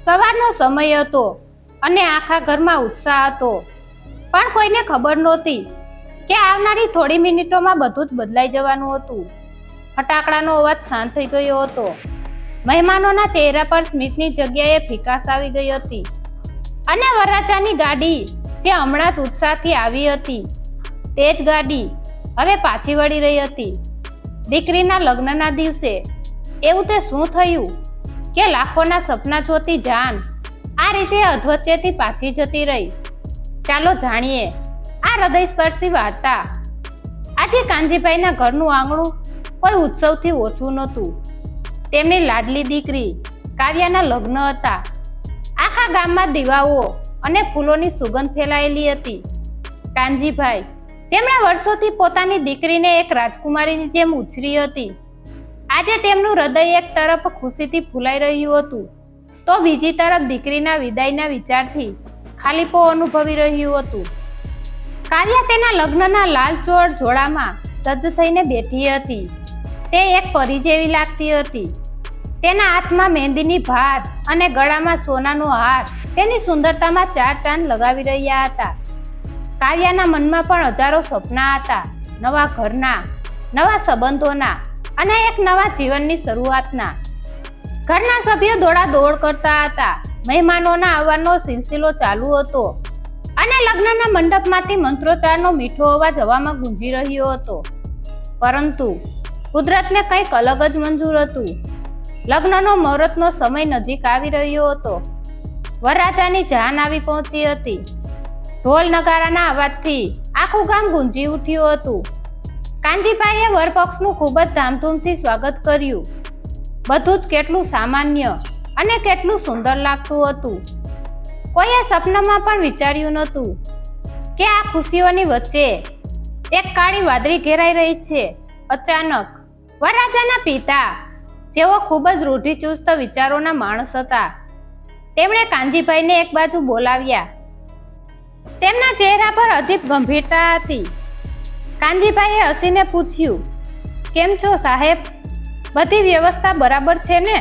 સવારનો સમય હતો અને આખા ઘરમાં ઉત્સાહ હતો, પણ કોઈને ખબર નહોતી કે આવનારી થોડી મિનિટોમાં બધું જ બદલાઈ જવાનું હતું. ફટાકડાનો અવાજ શાંત થઈ ગયો હતો. મહેમાનોના ચહેરા પર સ્મિતની જગ્યાએ ફિકાસ આવી ગઈ હતી અને વરરાજાની ગાડી જે હમણાં જ ઉત્સાહથી આવી હતી તે જ ગાડી હવે પાછી વળી રહી હતી. દીકરીના લગ્નના દિવસે એવું તે શું થયું કે લાખોના સપના જોતી જાન આ રીતે અધવચ્ચેથી પાછી જતી રહી? ચાલો જાણીએ આ હૃદયસ્પર્શી વાર્તા. આજે કાનજીભાઈના ઘરનું આંગણું કોઈ ઉત્સવથી ઓછું નહોતું. તેમની લાડલી દીકરી કાવ્યાના લગ્ન હતા. આખા ગામમાં દીવાઓ અને ફૂલોની સુગંધ ફેલાયેલી હતી. કાનજીભાઈ, જેમણે વર્ષોથી પોતાની દીકરીને એક રાજકુમારીની જેમ ઉછરી હતી, આજે તેમનું હૃદય એક તરફ ખુશીથી ફૂલાઈ રહ્યું હતું તો બીજી તરફ દીકરીના વિદાયના વિચારથી ખાલીપો અનુભવી રહ્યું હતું. કાવ્યા તેના લગ્નના લાલચોળ જોડામાં સજ્જ થઈને બેઠી હતી. તે એક પરી જેવી લાગતી હતી. તેના હાથમાં મહેંદીની ભાત અને ગળામાં સોનાનો હાર તેની સુંદરતામાં ચાર ચાંદ લગાવી રહ્યા હતા. કાવ્યાના મનમાં પણ હજારો સપના હતા, નવા ઘરના, નવા સંબંધોના અને એક નવા જીવનની શરૂઆતના. ઘરના સભ્યો દોડાદોડ કરતા હતા. મહેમાનોના આવવાનો સિલસિલો ચાલુ હતો અને લગ્નના મંડપમાંથી મંત્રોચ્ચારનો મીઠો અવાજ હવામાં ગુંજી રહ્યો હતો. પરંતુ કુદરતને કંઈક અલગ જ મંજૂર હતું. લગ્નનો મુહૂર્તનો સમય નજીક આવી રહ્યો હતો. વરરાજાની જાન આવી પહોંચી હતી. ઢોલ નગારાના અવાજથી આખું ગામ ગુંજી ઉઠ્યું હતું. કાનજીભાઈએ વરપક્ષનું ખૂબ જ ધામધૂમથી સ્વાગત કર્યું. બધું જ કેટલું સામાન્ય અને કેટલું સુંદર લાગતું હતું. કોઈએ સપનામાં પણ વિચાર્યું નહોતું કે આ ખુશીઓની વચ્ચે એક કાળી વાદળી ઘેરાઈ રહી છે. અચાનક વરરાજાના પિતા, જેઓ ખૂબ જ રૂઢિચુસ્ત વિચારોના માણસ હતા, તેમણે કાનજીભાઈને એક બાજુ બોલાવ્યા. તેમના ચહેરા પર અજીબ ગંભીરતા હતી. કાનજીભાઈએ હસીને પૂછ્યું, કેમ છો સાહેબ? બધી વ્યવસ્થા બરાબર છે ને?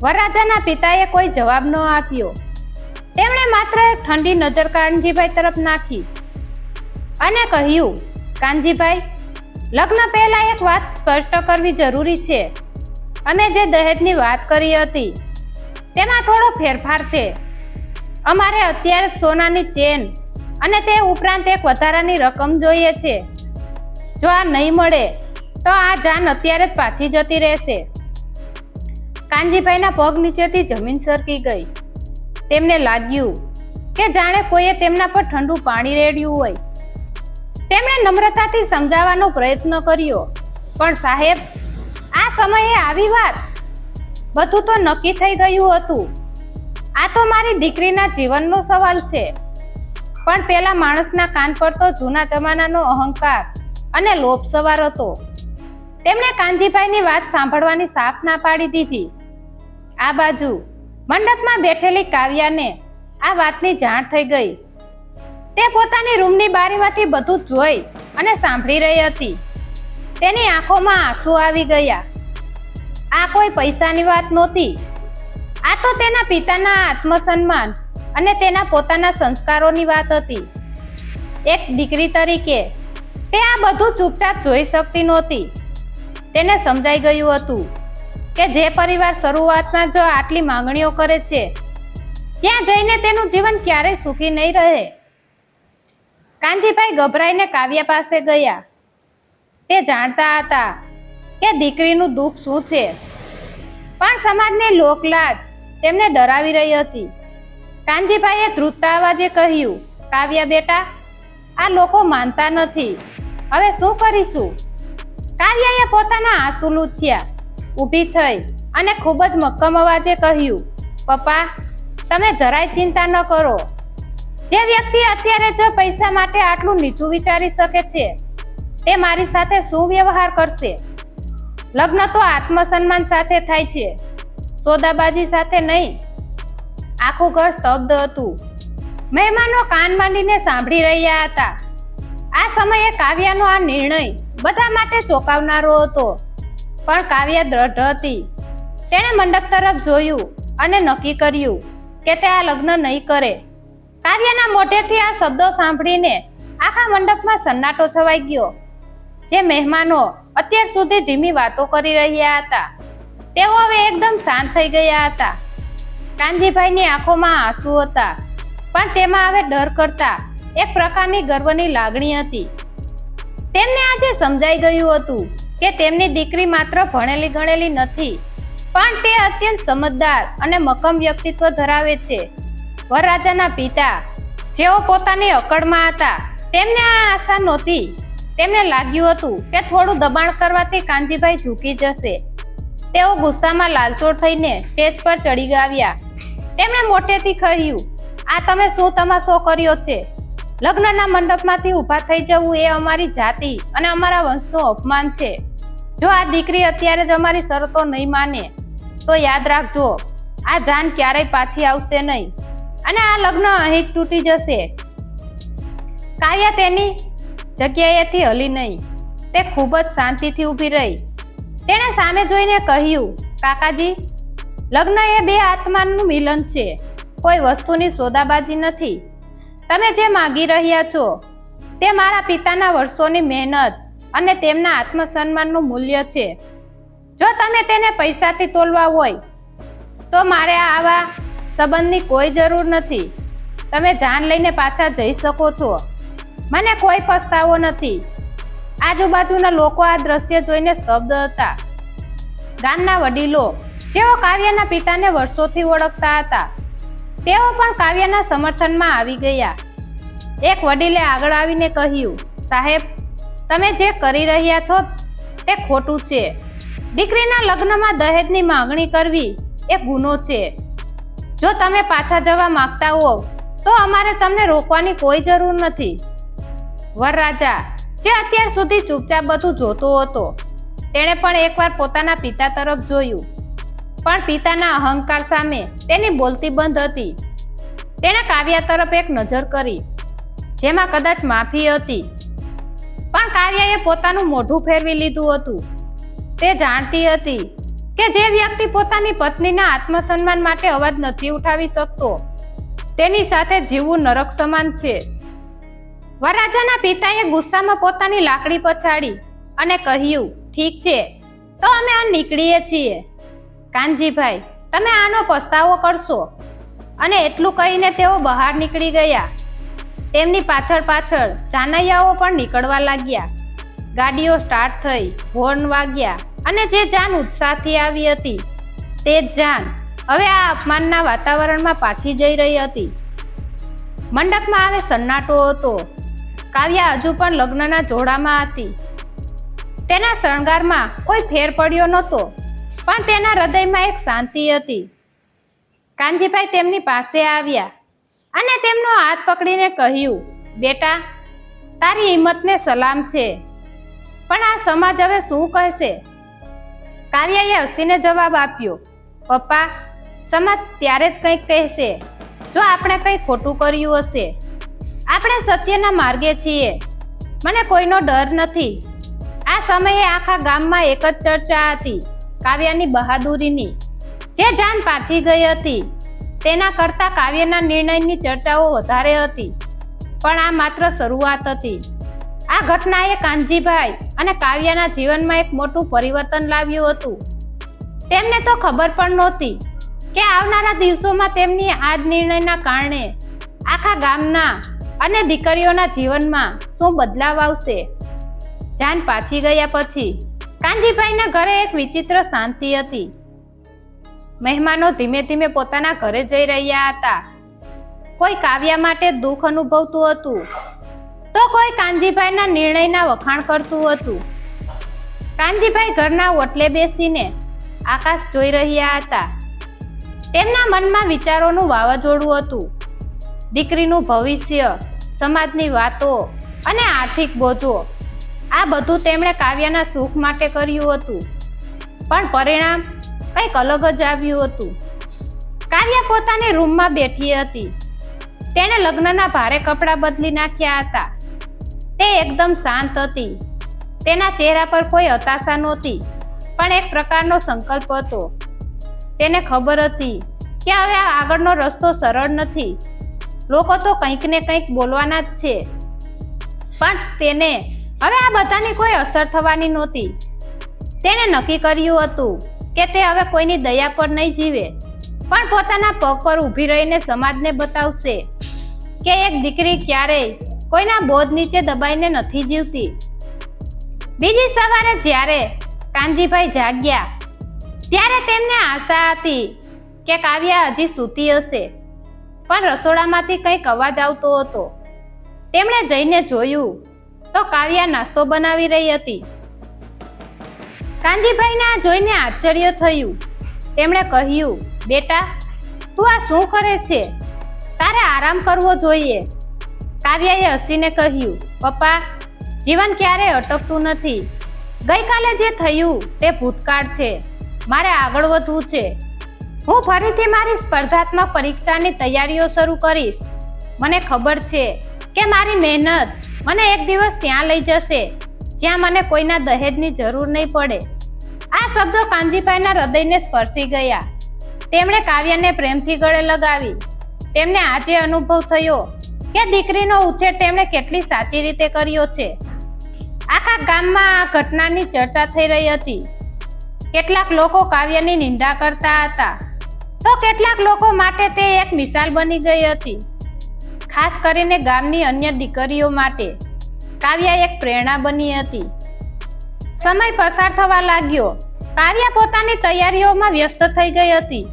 વરરાજાના પિતાએ કોઈ જવાબ ન આપ્યો. તેમણે માત્ર એક ઠંડી નજર કાનજીભાઈ તરફ નાખી અને કહ્યું, કાનજીભાઈ, લગ્ન પહેલા એક વાત સ્પષ્ટ કરવી જરૂરી છે. અમે જે દહેજની વાત કરી હતી તેમાં થોડો ફેરફાર છે. અમારે અત્યારે સોનાની ચેન અને તે ઉપરાંત એક વધારાની રકમ જોઈએ છે. જો આ નહીં મળે તો આ જાન અત્યારે જ પાછી જતી રહેશે. કાનજીભાઈના પગ નીચેથી જમીન સરકી ગઈ. તેમને લાગ્યું કે જાણે કોઈએ તેમના પર ઠંડુ પાણી રેડ્યું હોય. તેમણે નમ્રતાથી સમજાવવાનો પ્રયત્ન કર્યો, પણ સાહેબ, આ સમયે આવી વાત? બધું તો નક્કી થઈ ગયું હતું. આ તો મારી દીકરીના જીવનનો સવાલ છે. પણ પેલા માણસના કાન પર તો જૂના જમાનાનો અહંકાર અને લોભ સવાર હતો. તેમણે કાનજીભાઈની વાત સાંભળવાની સાફ ના પાડી દીધી. આ બાજુ મંડપમાં બેઠેલી કાવ્યાને આ વાતની જાણ થઈ ગઈ. તે પોતાની રૂમની બારીમાંથી બધું જોઈ અને સાંભળી રહી હતી. તેની આંખોમાં આંસુ આવી ગયા. આ કોઈ પૈસાની વાત નહોતી. આ તો તેના પિતાના આત્મસન્માન અને તેના પોતાના સંસ્કારોની વાત હતી. એક દીકરી તરીકે તે આ બધું ચૂપચાપ જોઈ શકતી નહોતી. તેને સમજાઈ ગયું હતું કે જે પરિવાર શરૂઆતમાં જો આટલી માંગણીઓ કરે છે, ત્યાં જઈને તેનું જીવન ક્યારેય સુખી નહીં રહે. કાનજીભાઈ ગભરાઈને કાવ્યા પાસે ગયા. તે જાણતા હતા કે દીકરીનું દુઃખ શું છે, પણ સમાજની લોકલાજ તેમને ડરાવી રહી હતી. કાનજીભાઈએ ધ્રુજતા અવાજે કહ્યું, કાવ્યા બેટા, આ લોકો માનતા નથી. હવે શું કરીશું? કાવ્યાએ પોતાના આંસુ લૂછ્યા. ઊભી થઈ અને ખૂબ જ મક્કમ અવાજે કહ્યું, પપ્પા, તમે જરાય ચિંતા ન કરો. જે વ્યક્તિ અત્યારે જો પૈસા માટે આટલું નીચું વિચારી શકે છે, તે મારી સાથે શું વ્યવહાર કરશે? લગ્ન તો આત્મસન્માન સાથે થાય છે, સોદાબાજી સાથે નહીં. આખું ઘર સ્તબ્ધ હતું. મહેમાનો કાન માંડીને સાંભળી રહ્યા હતા. આ સમયે કાવ્યાનો આ નિર્ણય બધા માટે ચોંકાવનારો હતો, પણ કાવ્યા દ્રઢ હતી. તેણે મંડપ તરફ જોયું અને નક્કી કર્યું કે તે આ લગ્ન નહીં કરે. કાવ્યાના મોઢેથી આ શબ્દો સાંભળીને આખા મંડપમાં સન્નાટો છવાઈ ગયો. જે મહેમાનો અત્યાર સુધી ધીમી વાતો કરી રહ્યા હતા તેઓ હવે એકદમ શાંત થઈ ગયા હતા. કાનજીભાઈની આંખોમાં આંસુ હતા, પણ તેમાં હવે ડર કરતા એક પ્રકારની ગર્વની લાગણી હતી. તેમને આજે સમજાઈ ગયું હતું કે તેમની દીકરી માત્ર ભણેલી ગણેલી નથી, પણ તે અત્યંત સમજદાર અને મક્કમ વ્યક્તિત્વ ધરાવે છે. વરરાજાના પિતા જેઓ પોતાની અકળમાં હતા તેમને આ આશા નહોતી. તેમને લાગ્યું હતું કે થોડું દબાણ કરવાથી કાનજીભાઈ ઝૂકી જશે. તેઓ ગુસ્સામાં લાલચોળ થઈને સ્ટેજ પર ચડી આવ્યા. તેમણે મોટેથી કહ્યું, આ તમે શું તમાશો કર્યો છે? લગ્નના મંડપમાંથી ઊભા થઈ જવું એ અમારી જાતિ અને અમારા વંશનું અપમાન છે. જો આ દીકરી અત્યારે જ અમારી શરતો નહીં માને તો યાદ રાખજો, આ જાન ક્યારેય પાછી આવશે નહીં અને આ લગ્ન અહીં જ તૂટી જશે. કાવ્યા તેની જગ્યાએથી હલી નહીં. તે ખૂબ જ શાંતિથી ઊભી રહી. તેણે સામે જોઈને કહ્યું, કાકાજી, લગ્ન એ બે આત્માનું મિલન છે, કોઈ વસ્તુની સોદાબાજી નથી. તમે જે માગી રહ્યા છો તે મારા પિતાના વર્ષોની મહેનત અને તેમના આત્મસન્માનનું મૂલ્ય છે. જો તમે તેને પૈસાથી તોલવા હોય તો મારે આવા સંબંધની કોઈ જરૂર નથી. તમે જાન લઈને પાછા જઈ શકો છો. મને કોઈ પસ્તાવો નથી. આજુબાજુના લોકો આ દ્રશ્ય જોઈને સ્તબ્ધ હતા. ગામના વડીલો જેઓ કાવ્યાના પિતાને વર્ષોથી ઓળખતા હતા તેઓ પણ કાવ્યાના સમર્થનમાં આવી ગયા. એક વડીલે આગળ આવીને કહ્યું, સાહેબ, તમે જે કરી રહ્યા છો તે ખોટું છે. દીકરીના લગ્નમાં દહેજની માંગણી કરવી એ ગુનો છે. જો તમે પાછા જવા માંગતા હો તો અમારે તમને રોકવાની કોઈ જરૂર નથી. વરરાજા જે અત્યાર સુધી ચૂપચાપ બધું જોતો હતો તેણે પણ એકવાર પોતાના પિતા તરફ જોયું, પણ પિતાના અહંકાર સામે તેની બોલતી બંધ હતી. તેણે કાવ્યા તરફ એક નજર કરી જેમાં કદાચ માફી હતી, પણ કાવ્યાએ પોતાનું મોઢું ફેરવી લીધું હતું. તે જાણતી હતી કે જે વ્યક્તિ પોતાની પત્નીના આત્મસન્માન માટે અવાજ નથી ઉઠાવી શકતો તેની સાથે જીવવું નરક સમાન છે. વરરાજાના પિતાએ ગુસ્સામાં પોતાની લાકડી પછાડી અને કહ્યું, ઠીક છે, તો અમે આ નીકળીએ છીએ. કાનજીભાઈ, તમે આનો પસ્તાવો કરશો. અને એટલું કહીને તેઓ બહાર નીકળી ગયા. તેમની પાછળ પાછળ જાનૈયાઓ પણ નીકળવા લાગ્યા. ગાડીઓ સ્ટાર્ટ થઈ, હોર્ન વાગ્યા અને જે જાન ઉત્સાહથી આવી હતી તે જ જાન હવે આ અપમાનના વાતાવરણમાં પાછી જઈ રહી હતી. મંડપમાં હવે સન્નાટો હતો. કાવ્યા હજુ પણ લગ્નના જોડામાં હતી. તેના શણગારમાં કોઈ ફેર પડ્યો નહોતો, પણ તેના હૃદયમાં એક શાંતિ હતી. કાનજીભાઈ તેમની પાસે આવ્યા અને તેમનો હાથ પકડીને કહ્યું, બેટા, તારી હિંમતને સલામ છે, પણ આ સમાજ હવે શું કહેશે? કાવ્યાએ હસીને જવાબ આપ્યો, પપ્પા, સમાજ ત્યારે જ કંઈક કહેશે જો આપણે કંઈ ખોટું કર્યું હશે. આપણે સત્યના માર્ગે છીએ. મને કોઈનો ડર નથી. આ સમયે આખા ગામમાં એક જ ચર્ચા હતી, કાવ્યાની બહાદુરીની. જે જાન પાછી ગઈ હતી તેના કરતાં કાવ્યના નિર્ણયની ચર્ચાઓ વધારે હતી. પણ આ માત્ર શરૂઆત હતી. આ ઘટનાએ કાનજીભાઈ અને કાવ્યાના જીવનમાં એક મોટું પરિવર્તન લાવ્યું હતું. તેમને તો ખબર પણ નહોતી કે આવનારા દિવસોમાં તેમની આ જ નિર્ણયના કારણે આખા ગામના અને દીકરીઓના જીવનમાં શું બદલાવ આવશે. જાન પાછી ગયા પછી કાનજીભાઈના ઘરે એક વિચિત્ર શાંતિ હતી. મહેમાનો ધીમે ધીમે પોતાના ઘરે જઈ રહ્યા હતા. કોઈ કાવ્યા માટે દુઃખ અનુભવતું હતું તો કોઈ કાનજીભાઈના નિર્ણયના વખાણ કરતું હતું. કાનજીભાઈ ઘરના ઓટલે બેસીને આકાશ જોઈ રહ્યા હતા. તેમના મનમાં વિચારોનું વાવાઝોડું હતું. દીકરીનું ભવિષ્ય, સમાજની વાતો અને આર્થિક બોજો, આ બધું તેમણે કાવ્યાના સુખ માટે કર્યું હતું, પણ પરિણામ કંઈક અલગ જ આવ્યું હતું. કાવ્યા પોતાની રૂમમાં બેઠી હતી. તેણે લગ્નના ભારે કપડાં બદલી નાખ્યા હતા. તે એકદમ શાંત હતી. તેના ચહેરા પર કોઈ હતાશા નહોતી, પણ એક પ્રકારનો સંકલ્પ હતો. તેને ખબર હતી કે હવે આગળનો રસ્તો સરળ નથી. લોકો તો કંઈક ને કંઈક બોલવાના જ છે. પણ તેને હવે આ બધાની કોઈ અસર થવાની નહોતી. તેણે નક્કી કર્યું હતું કે તે હવે કોઈની દયા પર નહીં જીવે, પણ પોતાના પગ પર ઊભી રહીને સમાજને બતાવશે કે એક દીકરી ક્યારેય કોઈના બોજ નીચે દબાઈને નથી જીવતી. બીજી સવારે જ્યારે કાનજીભાઈ જાગ્યા ત્યારે તેમને આશા હતી કે કાવ્યા હજી સૂતી હશે, પણ રસોડામાંથી કંઈક અવાજ આવતો હતો. તેમણે જઈને જોયું તો કાવ્યા નાસ્તો બનાવી રહી હતી. કાનજીભાઈને આ જોઈને આશ્ચર્ય થયું. તેમણે કહ્યું, બેટા, તું આ શું કરે છે? તારે આરામ કરવો જોઈએ. કાવ્યાએ હસીને કહ્યું, પપ્પા, જીવન ક્યારેય અટકતું નથી. ગઈકાલે જે થયું તે ભૂતકાળ છે. મારે આગળ વધવું છે. હું ફરીથી મારી સ્પર્ધાત્મક પરીક્ષાની તૈયારીઓ શરૂ કરીશ. મને ખબર છે કે મારી મહેનત મને એક દિવસ ત્યાં લઈ જશે જ્યાં મને કોઈના દહેજની જરૂર નહીં પડે. આ શબ્દો કાનજીભાઈના હૃદયને સ્પર્શી ગયા. તેમણે કાવ્યાને પ્રેમથી ગળે લગાવી. તેમને આજે અનુભવ થયો કે દીકરીનો ઉછેર તેમણે કેટલી સાચી રીતે કર્યો છે. આખા ગામમાં આ ઘટનાની ચર્ચા થઈ રહી હતી. કેટલાક લોકો કાવ્યાની નિંદા કરતા હતા, તો કેટલાક લોકો માટે તે એક મિસાલ બની ગઈ હતી. ખાસ કરીને ગામની અન્ય દીકરીઓ માટે કાવ્યા એક પ્રેરણા બની હતી. સમય પસાર થવા લાગ્યો. કાવ્યા પોતાની તૈયારીઓમાં વ્યસ્ત થઈ ગઈ હતી.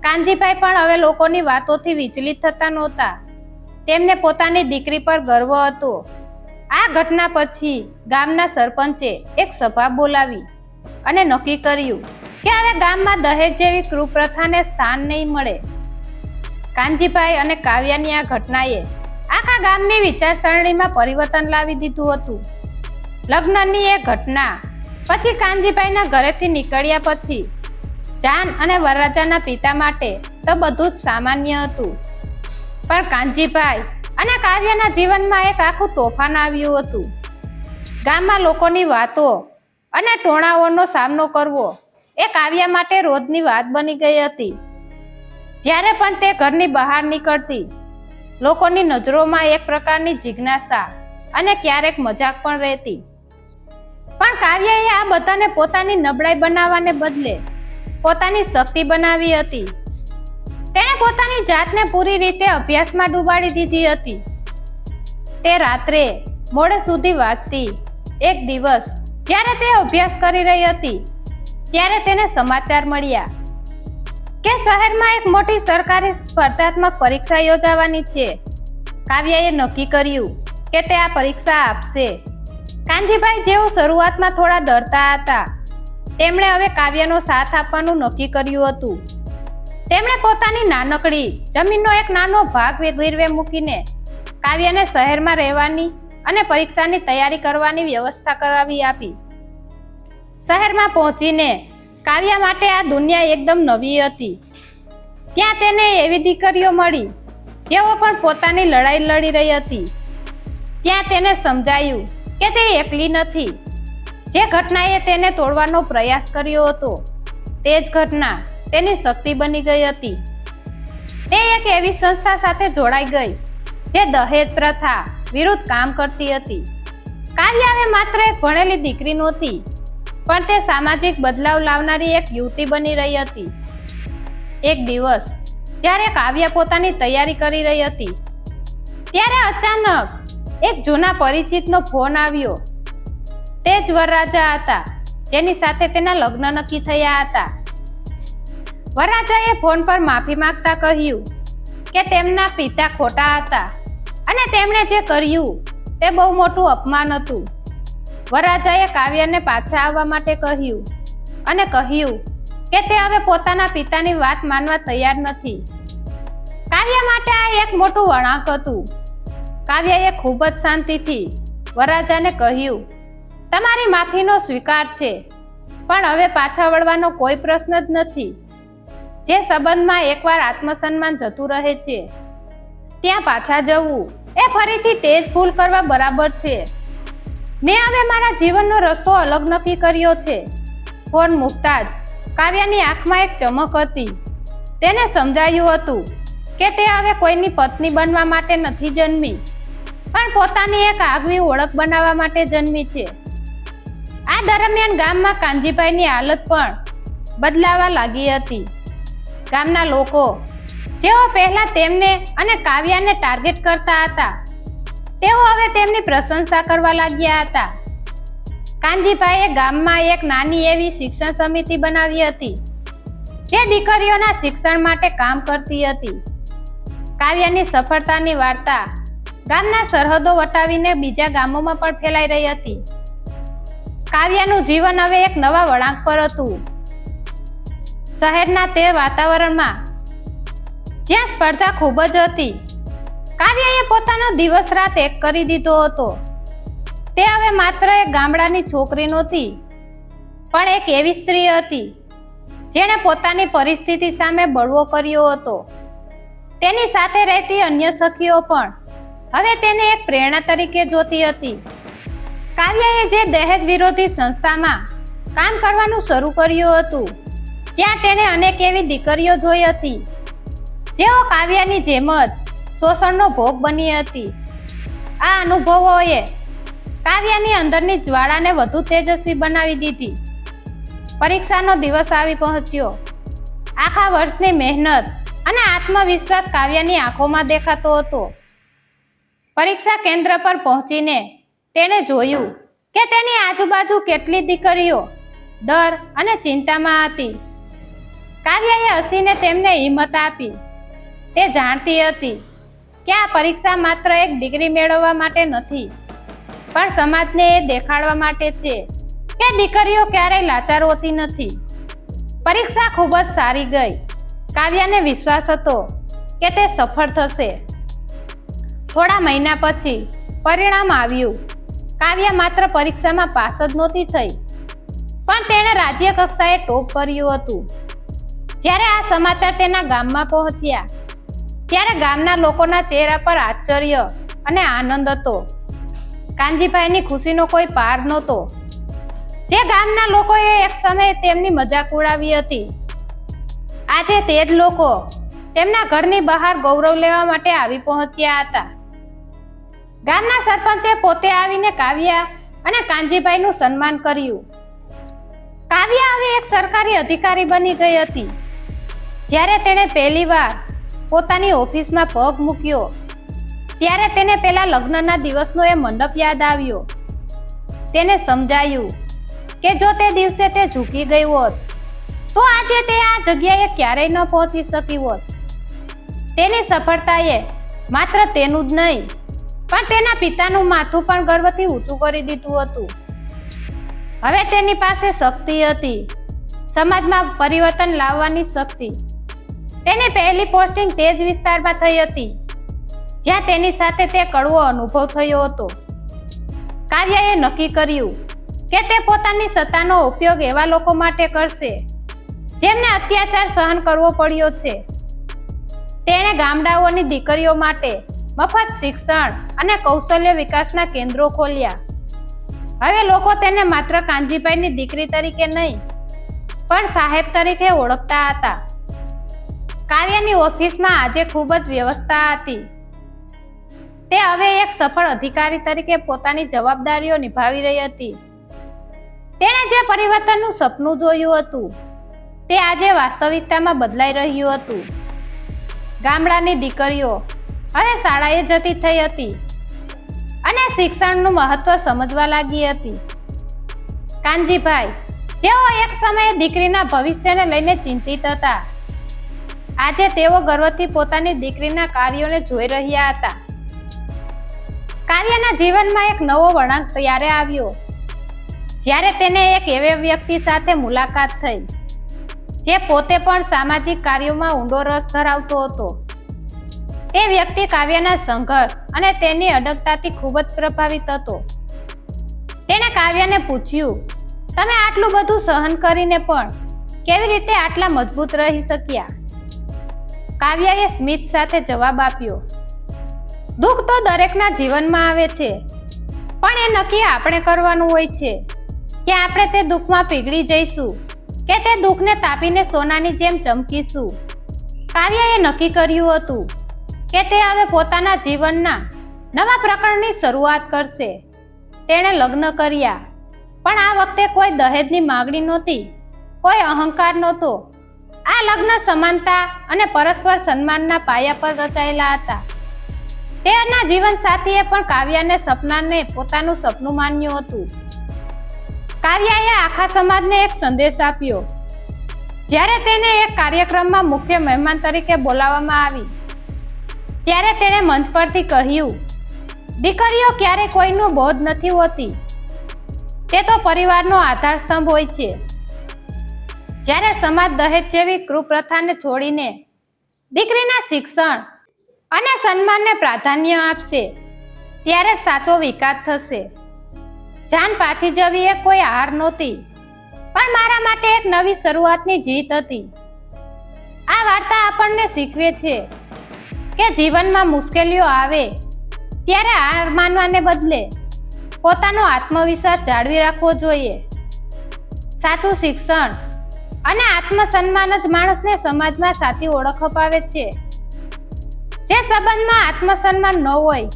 કાનજીભાઈ પણ હવે લોકોની વાતોથી વિચલિત થતા નહોતા. તેમને પોતાની દીકરી પર ગર્વ હતો. આ ઘટના પછી ગામના સરપંચે એક સભા બોલાવી અને નક્કી કર્યું કે હવે ગામમાં દહેજ જેવી કુપ્રથાને સ્થાન નહીં મળે. કાનજીભાઈ અને કાવ્યાની આ ઘટનાએ આખા ગામની વિચારસરણીમાં પરિવર્તન લાવી દીધું હતું. લગ્નની એ ઘટના પછી કાનજીભાઈના ઘરેથી નીકળ્યા પછી જાન અને વરરાજાના પિતા માટે તો બધું જ સામાન્ય હતું, પણ કાનજીભાઈ અને કાવ્યાના જીવનમાં એક આખું તોફાન આવ્યું હતું. ગામમાં લોકોની વાતો અને ટોણાઓનો સામનો કરવો એ કાવ્યા માટે રોજની વાત બની ગઈ હતી. જ્યારે પણ તે ઘરની બહાર નીકળતી, લોકોની નજરોમાં એક પ્રકારની જિજ્ઞાસા અને ક્યારેક મજાક પણ રહેતી. પણ કાવ્યાએ આ બધાને પોતાની નબળાઈ બનાવવાને બદલે પોતાની શક્તિ બનાવી હતી. તેણે પોતાની જાતને પૂરી રીતે અભ્યાસમાં ડૂબાડી દીધી હતી. તે રાત્રે મોડે સુધી વાંચતી. એક દિવસ જ્યારે તે અભ્યાસ કરી રહી હતી ત્યારે તેને સમાચાર મળ્યા કે શહેરમાં એક મોટી સરકારી સ્પર્ધાત્મક પરીક્ષા યોજાવાની છે. કાવ્યાએ નક્કી કર્યું કે તે આ પરીક્ષા આપશે. કાનજીભાઈ જેઓ શરૂઆતમાં થોડા ડરતા હતા, તેમણે હવે કાવ્યાનો સાથ આપવાનું નક્કી કર્યું હતું. તેમણે પોતાની નાનકડી જમીનનો એક નાનો ભાગ ગીરવે મૂકીને કાવ્યાને શહેરમાં રહેવાની અને પરીક્ષાની તૈયારી કરવાની વ્યવસ્થા કરાવી આપી. શહેરમાં પહોંચીને કાવ્યા માટે આ દુનિયા એકદમ નવી હતી. ત્યાં તેને એવી દીકરીઓ મળી જેઓ પણ પોતાની લડાઈ લડી રહી હતી. ત્યાં તેને સમજાયું કે તે એકલી નથી. જે ઘટનાએ તેને તોડવાનો પ્રયાસ કર્યો હતો તે જ ઘટના તેની શક્તિ બની ગઈ હતી. તે એક એવી સંસ્થા સાથે જોડાઈ ગઈ જે દહેજ પ્રથા વિરુદ્ધ કામ કરતી હતી. કાવ્યા હવે માત્ર એક ભણેલી દીકરી નહોતી, પણ તે સામાજિક બદલાવ લાવનારી એક યુવતી બની રહી હતી. એક દિવસ જ્યારે કાવ્યા પોતાની તૈયારી કરી રહી હતી ત્યારે અચાનક એક જૂના પરિચિતનો ફોન આવ્યો. તે જ વરરાજા હતા જેની સાથે તેના લગ્ન નક્કી થયા હતા. વરરાજાએ ફોન પર માફી માંગતા કહ્યું કે તેમના પિતા ખોટા હતા અને તેમણે જે કર્યું તે બહુ મોટું અપમાન હતું. વરરાજાએ કાવ્યાને પાછા આવવા માટે કહ્યું અને કહ્યું કે તે હવે પોતાના પિતાની વાત માનવા તૈયાર નથી. કાવ્યા માટે આ એક મોટું વળાંક હતું. કાવ્યાએ ખૂબ જ શાંતિથી વરરાજાને કહ્યું, તમારી માફીનો સ્વીકાર છે, પણ હવે પાછા વળવાનો કોઈ પ્રશ્ન જ નથી. જે સંબંધમાં એકવાર આત્મસન્માન જતું રહે છે ત્યાં પાછા જવું એ ફરીથી તે જ ભૂલ કરવા બરાબર છે. મેં હવે મારા જીવનનો રસ્તો અલગ નક્કી કર્યો છે. ફોન મૂકતા જ કાવ્યાની આંખમાં એક ચમક હતી. તેને સમજાયું હતું કે તે હવે કોઈની પત્ની બનવા માટે નથી જન્મી, પણ પોતાની એક આગવી ઓળખ બનાવવા માટે જન્મી છે. આ દરમિયાન ગામમાં કાનજીભાઈની હાલત પણ બદલાવા લાગી હતી. ગામના લોકો જેઓ પહેલા તેમને અને કાવ્યાને ટાર્ગેટ કરતા હતા, તેઓ હવે તેમની પ્રશંસા કરવા લાગ્યા હતા. કાનજીભાઈએ ગામમાં એક નાની એવી શિક્ષણ સમિતિ બનાવી હતી, જે દીકરીઓના શિક્ષણ માટે કામ કરતી હતી. કાવ્યાની સફળતાની વાર્તા ગામના સરહદો વટાવીને બીજા ગામોમાં પણ ફેલાઈ રહી હતી. કાવ્યાનું જીવન હવે એક નવા વળાંક પર હતું. શહેરના તે વાતાવરણમાં જ્યાં સ્પર્ધા ખૂબ જ હતી, કાવ્યાએ પોતાનો દિવસ રાત એક કરી દીધો હતો. તે હવે માત્ર એક ગામડાની છોકરી નહોતી, પણ એક એવી સ્ત્રી હતી જેણે પોતાની પરિસ્થિતિ સામે બળવો કર્યો હતો. તેની સાથે રહેતી અન્ય સખીઓ પણ હવે તેને એક પ્રેરણા તરીકે જોતી હતી. કાવ્યાએ જે દહેજ વિરોધી સંસ્થામાં કામ કરવાનું શરૂ કર્યું હતું, ત્યાં તેણે અનેક એવી દીકરીઓ જોઈ હતી જેઓ કાવ્યાની જેમ જ શોષણનો ભોગ બની હતી. આ અનુભવોએ કાવ્યાની અંદરની જ્વાળાને વધુ તેજસ્વી બનાવી દીધી. પરીક્ષાનો દિવસ આવી પહોંચ્યો. આખા વર્ષની મહેનત અને આત્મવિશ્વાસ કાવ્યાની આંખોમાં દેખાતો હતો. પરીક્ષા કેન્દ્ર પર પહોંચીને તેણે જોયું કે તેની આજુબાજુ કેટલી દીકરીઓ ડર અને ચિંતામાં હતી. કાવ્યાએ હસીને તેમને હિંમત આપી. તે જાણતી હતી કે આ પરીક્ષા માત્ર એક ડિગ્રી મેળવવા માટે નથી, પણ સમાજને એ દેખાડવા માટે છે કે દીકરીઓ ક્યારેય લાચાર હોતી નથી. પરીક્ષા ખૂબ જ સારી ગઈ. કાવ્યાને વિશ્વાસ હતો કે તે સફળ થશે. થોડા મહિના પછી પરિણામ આવ્યું. કાવ્યા માત્ર પરીક્ષામાં પાસ જ નહોતી થઈ, પણ તેણે રાજ્ય કક્ષાએ ટોપ કર્યું હતું. જ્યારે આ સમાચાર તેના ગામમાં પહોંચ્યા, ત્યારે ગામના લોકોના ચહેરા પર આશ્ચર્ય અને આનંદ હતો. કાનજીભાઈની ખુશીનો કોઈ પાર નહોતો. જે ગામના લોકોએ એક સમયે તેમની મજાક ઉડાવી હતી, આજે તે જ લોકો તેમના ઘરની બહાર ગૌરવ લેવા માટે આવી પહોંચ્યા હતા. ગામના સરપંચે પોતે આવીને કાવ્યા અને કાનજીભાઈનું સન્માન કર્યું. કાવ્યા હવે એક સરકારી અધિકારી બની ગઈ હતી. જ્યારે તેણે પહેલીવાર પોતાની ઓફિસમાં પગ મૂક્યો, ત્યારે તેને પેલા લગ્નના દિવસનો એ મંડપ યાદ આવ્યો. તેને સમજાયું કે જો તે દિવસે તે ઝૂકી ગઈ હોત, તો આજે તે આ જગ્યાએ ક્યારેય ન પહોંચી શકી હોત. તેની સફળતાએ માત્ર તેનું જ નહીં, પણ તેના પિતાનું માથું પણ ગર્વથી ઊંચું કરી દીધું હતું. હવે તેની પાસે શક્તિ હતી, સમાજમાં પરિવર્તન લાવવાની શક્તિ. તેની પહેલી પોસ્ટિંગ તે જ વિસ્તારમાં થઈ હતી જ્યાં તેની સાથે તે કડવો અનુભવ થયો હતો. કાવ્યાએ નક્કી કર્યું કે તે પોતાની સત્તાનો ઉપયોગ એવા લોકો માટે કરશે જેમને અત્યાચાર સહન કરવો પડ્યો છે. તેણે ગામડાઓની દીકરીઓ માટે મફત શિક્ષણ અને કૌશલ્ય વિકાસના કેન્દ્રો ખોલ્યા. હવે લોકો તેને માત્ર કાનજીભાઈની દીકરી તરીકે નહીં, પણ સાહેબ તરીકે ઓળખતા હતા. કાવ્યાની ઓફિસમાં આજે ખૂબ જ વ્યવસ્થા હતી. તે હવે એક સફળ અધિકારી તરીકે પોતાની જવાબદારીઓ નિભાવી રહી હતી. તેણે જે પરિવર્તનનું સપનું જોયું હતું, તે આજે વાસ્તવિકતામાં બદલાઈ રહ્યું હતું. ગામડાની દીકરીઓ હવે શાળાએ જતી થઈ હતી અને શિક્ષણનું મહત્વ સમજવા લાગી હતી. કાનજીભાઈ, જેઓ એક સમયે દીકરીના ભવિષ્યને લઈને ચિંતિત હતા, આજે તેઓ ગર્વથી પોતાની દીકરીના કાર્યોને જોઈ રહ્યા હતા. કાવ્યાના જીવનમાં એક નવો વળાંક ત્યારે આવ્યો જ્યારે તેને એક એવા વ્યક્તિ સાથે મુલાકાત થઈ જે પોતે પણ સામાજિક કાર્યોમાં ઊંડો રસ ધરાવતો હતો. તે વ્યક્તિ કાવ્યાના સંઘર્ષ અને તેની અડગતાથી ખૂબ જ પ્રભાવિત હતો. તેણે કાવ્યાને પૂછ્યું, તમે આટલું બધું સહન કરીને પણ કેવી રીતે આટલા મજબૂત રહી શક્યા? કાવ્યાએ સ્મિત સાથે જવાબ આપ્યો, દુઃખ તો દરેકના જીવનમાં આવે છે, પણ એ નક્કી આપણે કરવાનું હોય છે કે આપણે તે દુઃખમાં પીગળી જઈશું કે તે દુઃખને તાપીને સોનાની જેમ ચમકીશું. કાવ્યાએ નક્કી કર્યું હતું કે તે હવે પોતાના જીવનના નવા પ્રકરણની શરૂઆત કરશે. તેણે લગ્ન કર્યા, પણ આ વખતે કોઈ દહેજની માગણી નહોતી, કોઈ અહંકાર નહોતો. આ લગ્ન સમાનતા અને પરસ્પર સન્માનના પાયા પર રચાયેલા હતા. તેના જીવનસાથીએ પણ કાવ્યાને સપનાને પોતાનું સપનું માન્યું હતું. કાવ્યાએ આખા સમાજને એક સંદેશ આપ્યો. જ્યારે તેને એક કાર્યક્રમમાં મુખ્ય મહેમાન તરીકે બોલાવવામાં આવી, ત્યારે તેણે મંચ પરથી કહ્યું, દીકરીઓ ક્યારેય કોઈનું બોજ નથી હોતી, તે તો પરિવારનો આધારસ્તંભ હોય છે. જ્યારે સમાજ દહેજ જેવી કુપ્રથાને છોડીને દીકરીના શિક્ષણ અને સન્માનને પ્રાધાન્ય આપશે, ત્યારે સાચો વિકાસ થશે. જાન પાછી જવી એ કોઈ હાર નહોતી, પણ મારા માટે એક નવી શરૂઆતની જીત હતી. આ વાર્તા આપણને શીખવે છે કે જીવનમાં મુશ્કેલીઓ આવે ત્યારે હાર માનવાને બદલે પોતાનો આત્મવિશ્વાસ જાળવી રાખવો જોઈએ. સાચું શિક્ષણ અને આત્મસન્માન જ માણસને સમાજમાં સાચી ઓળખ અપાવે છે. જે સંબંધમાં આત્મસન્માન ન હોય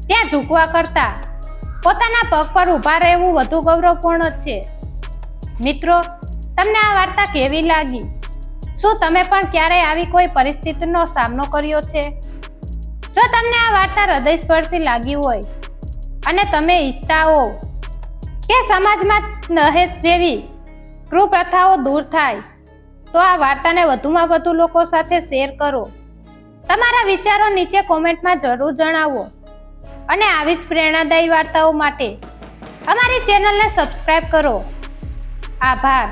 ત્યાં ઝૂકવા કરતા પોતાના પગ પર ઊભા રહેવું વધુ ગૌરવપૂર્ણ છે. મિત્રો, તમને આ વાર્તા કેવી લાગી? શું તમે પણ ક્યારેય આવી કોઈ પરિસ્થિતિનો સામનો કર્યો છે? જો તમને આ વાર્તા હૃદયસ્પર્શી લાગી હોય અને તમે ઈચ્છતા હો કે સમાજમાં દહેજ જેવી કુપ્રથાઓ દૂર થાય, તો આ વાર્તાને વધુમાં વધુ લોકો સાથે શેર કરો. તમારા વિચારો નીચે કોમેન્ટમાં જરૂર જણાવો અને આવી જ પ્રેરણાદાયી વાર્તાઓ માટે અમારી ચેનલને સબસ્ક્રાઇબ કરો. આભાર.